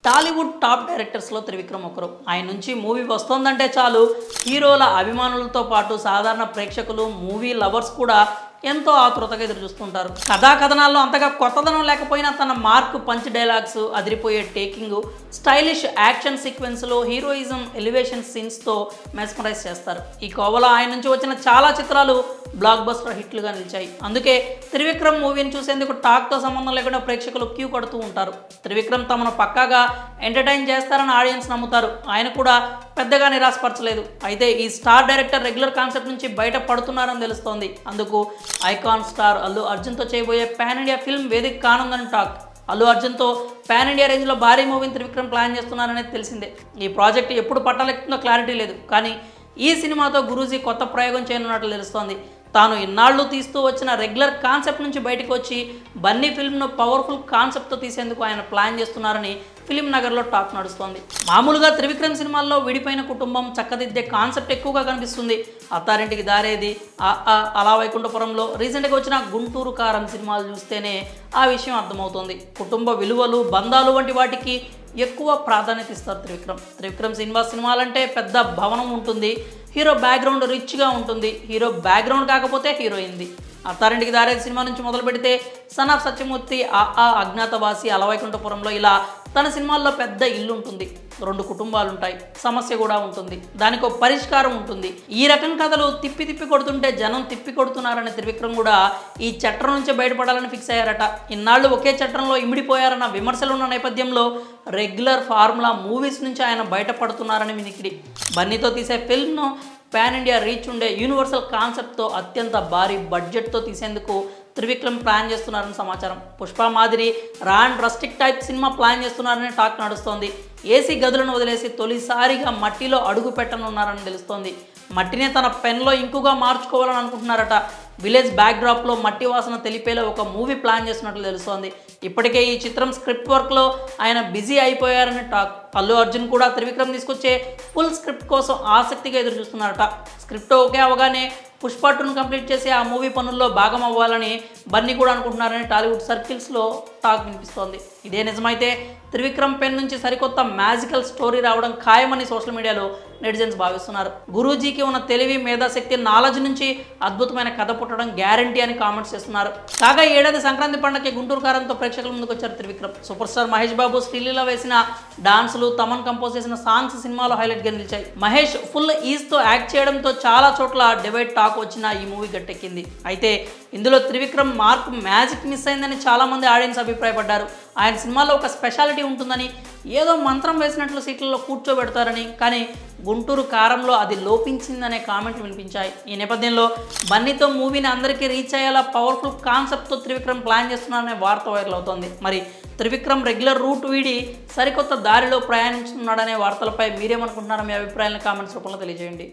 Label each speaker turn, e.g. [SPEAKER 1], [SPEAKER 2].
[SPEAKER 1] Tollywood top డైరెక్టర్స్లో త్రివిక్రమ్ ఒకరు. ఆయన నుంచి మూవీ వస్తోందంటే చాలు హీరోల అభిమానులతో పాటు సాధారణ ప్రేక్షకులు, మూవీ లవర్స్ కూడా ఎంతో ఆతృతగా ఎదురు చూస్తుంటారు. కథా కథనాల్లో అంతగా కొత్తదనం లేకపోయినా తన మార్క్, పంచ్ డైలాగ్స్, అదిరిపోయే టేకింగ్, స్టైలిష్ యాక్షన్ సీక్వెన్స్లో హీరోయిజం, ఎలివేషన్ సీన్స్తో మెస్మరైజ్ చేస్తారు. ఈ కోవలో ఆయన నుంచి వచ్చిన చాలా చిత్రాలు బ్లాక్ బస్టర్ హిట్లుగా నిలిచాయి. అందుకే త్రివిక్రమ్ మూవీని చూసేందుకు టాక్తో సంబంధం లేకుండా ప్రేక్షకులు క్యూ కడుతూ ఉంటారు. త్రివిక్రమ్ తమను పక్కాగా ఎంటర్టైన్ చేస్తారని ఆడియన్స్ నమ్ముతారు. ఆయన కూడా పెద్దగా నిరాశపరచలేదు. అయితే ఈ స్టార్ డైరెక్టర్ రెగ్యులర్ కాన్సెప్ట్ నుంచి బయట పడుతున్నారని తెలుస్తోంది. అందుకు ఐకాన్ స్టార్ అల్లు అర్జున్తో చేయబోయే పాన్ ఇండియా ఫిల్మ్ వేదిక కానుందని టాక్. అల్లు అర్జున్తో పాన్ ఇండియా రేంజ్లో భారీ మూవీని త్రివిక్రమ్ ప్లాన్ చేస్తున్నారనేది తెలిసిందే. ఈ ప్రాజెక్ట్ ఎప్పుడు పట్టాలెక్కుతుందో క్లారిటీ లేదు. కానీ ఈ సినిమాతో గురూజీ కొత్త ప్రయోగం చేయనున్నట్లు తెలుస్తోంది. తాను ఇన్నాళ్ళు తీస్తూ వచ్చిన రెగ్యులర్ కాన్సెప్ట్ నుంచి బయటకు వచ్చి బన్నీ ఫిల్మ్ను పవర్ఫుల్ కాన్సెప్ట్తో తీసేందుకు ఆయన ప్లాన్ చేస్తున్నారని ఫిలిం నగర్లో టాక్ నడుస్తోంది. మామూలుగా త్రివిక్రమ్ సినిమాల్లో విడిపోయిన కుటుంబం, చక్కదిద్దే కాన్సెప్ట్ ఎక్కువగా కనిపిస్తుంది. అత్తారింటికి దారేది, అలా వైకుంఠపురంలో, రీసెంట్గా వచ్చిన గుంటూరు కారం సినిమాలు చూస్తేనే ఆ విషయం అర్థమవుతుంది. కుటుంబ విలువలు, బంధాలు వంటి వాటికి ఎక్కువ ప్రాధాన్యత ఇస్తారు త్రివిక్రమ్ సినిమాలంటే పెద్ద భవనం ఉంటుంది, హీరో బ్యాక్గ్రౌండ్ రిచ్గా ఉంటుంది. హీరో బ్యాక్గ్రౌండ్ కాకపోతే హీరోయింది. అత్తారింటికి దారేది సినిమా నుంచి మొదలు పెడితే సన్ ఆఫ్ సత్యమూర్తి, అజ్ఞాతవాసి, అలవైకుంఠపురంలో ఇలా తన సినిమాల్లో పెద్ద ఇల్లు ఉంటుంది, 2 కుటుంబాలు ఉంటాయి, సమస్య కూడా ఉంటుంది, దానికి ఒక పరిష్కారం ఉంటుంది. ఈ రకం కథలు తిప్పి తిప్పి కొడుతుంటే జనం తిప్పి కొడుతున్నారని త్రివిక్రమ్ కూడా ఈ చట్రం నుంచి బయటపడాలని ఫిక్స్ అయ్యారట. ఇన్నాళ్ళు ఒకే చట్రంలో ఇమిడిపోయారన్న విమర్శలు ఉన్న నేపథ్యంలో రెగ్యులర్ ఫార్ములా మూవీస్ నుంచి ఆయన బయటపడుతున్నారని వినికిడి. బన్నీతో తీసే ఫిల్మ్ను పాన్ ఇండియా రీచ్ ఉండే యూనివర్సల్ కాన్సెప్ట్తో అత్యంత భారీ బడ్జెట్తో తీసేందుకు త్రివిక్రమ్ ప్లాన్ చేస్తున్నారని సమాచారం. పుష్ప మాదిరి రా and rustic type cinema plan చేస్తున్నారని టాక్ నడుస్తోంది. ఏసీ గదులను వదిలేసి తొలిసారిగా మట్టిలో అడుగు పెట్టనున్నారని తెలుస్తోంది. మట్టినే తన పెన్లో ఇంకుగా మార్చుకోవాలని అనుకుంటున్నారట. విలేజ్ బ్యాక్డ్రాప్లో మట్టి వాసన తెలిపేలా ఒక మూవీ ప్లాన్ చేస్తున్నట్లు తెలుస్తోంది. ఇప్పటికే ఈ చిత్రం స్క్రిప్ట్ వర్క్లో ఆయన బిజీ అయిపోయారని టాక్. అల్లు అర్జున్ కూడా త్రివిక్రమ్ తీసుకొచ్చే ఫుల్ స్క్రిప్ట్ కోసం ఆసక్తిగా ఎదురు చూస్తున్నారట. స్క్రిప్ట్ ఓకే అవగానే పుష్ప 2ను కంప్లీట్ చేసి ఆ మూవీ పనుల్లో భాగం అవ్వాలని బన్నీ కూడా అనుకుంటున్నారని టాలీవుడ్ సర్కిల్స్లో టాక్ వినిపిస్తోంది. ఇదే నిజమైతే త్రివిక్రమ్ పెన్ నుంచి సరికొత్త మ్యాజికల్ స్టోరీ రావడం ఖాయమని సోషల్ మీడియాలో నెటిజన్స్ భావిస్తున్నారు. గురూజీకి ఉన్న తెలివి, మేధాశక్తి, నాలెడ్జ్ నుంచి అద్భుతమైన కథ పుట్టడం గ్యారంటీ అని కామెంట్స్ చేస్తున్నారు. కాగా ఏడాది సంక్రాంతి పండుగకి గుంటూరు కారంతో ప్రేక్షకుల ముందుకు వచ్చారు త్రివిక్రమ్. సూపర్ స్టార్ మహేష్ బాబు శ్రీలీల వేసిన డాన్సులు, తమన్ కంపోజ్ చేసిన సాంగ్స్ సినిమాలో హైలైట్గా నిలిచాయి. మహేష్ ఫుల్ ఈజ్తో యాక్ట్ చేయడంతో చాలా చోట్ల డివైడ్ టాక్ వచ్చిన ఈ మూవీ గట్టెక్కింది. అయితే ఇందులో త్రివిక్రమ్ మార్క్ మ్యాజిక్ మిస్ అయిందని చాలామంది ఆడియన్స్ అభిప్రాయపడ్డారు. ఆయన సినిమాలో ఒక స్పెషాలిటీ ఉంటుందని, ఏదో మంత్రం వేసినట్లు సీట్లలో కూర్చోబెడతారని, కానీ గుంటూరు కారంలో అది లోపించిందనే కామెంట్లు వినిపించాయి. ఈ నేపథ్యంలో బన్నీతో మూవీని అందరికీ రీచ్ అయ్యేలా పవర్ఫుల్ కాన్సెప్ట్తో త్రివిక్రమ్ ప్లాన్ చేస్తున్నారనే వార్త వైరల్ అవుతోంది. మరి త్రివిక్రమ్ రెగ్యులర్ రూట్ వీడి సరికొత్త దారిలో ప్రయాణించుతున్నాడనే వార్తలపై మీరేమనుకుంటున్నారో మీ అభిప్రాయాలను కామెంట్స్ రూపంలో తెలియజేయండి.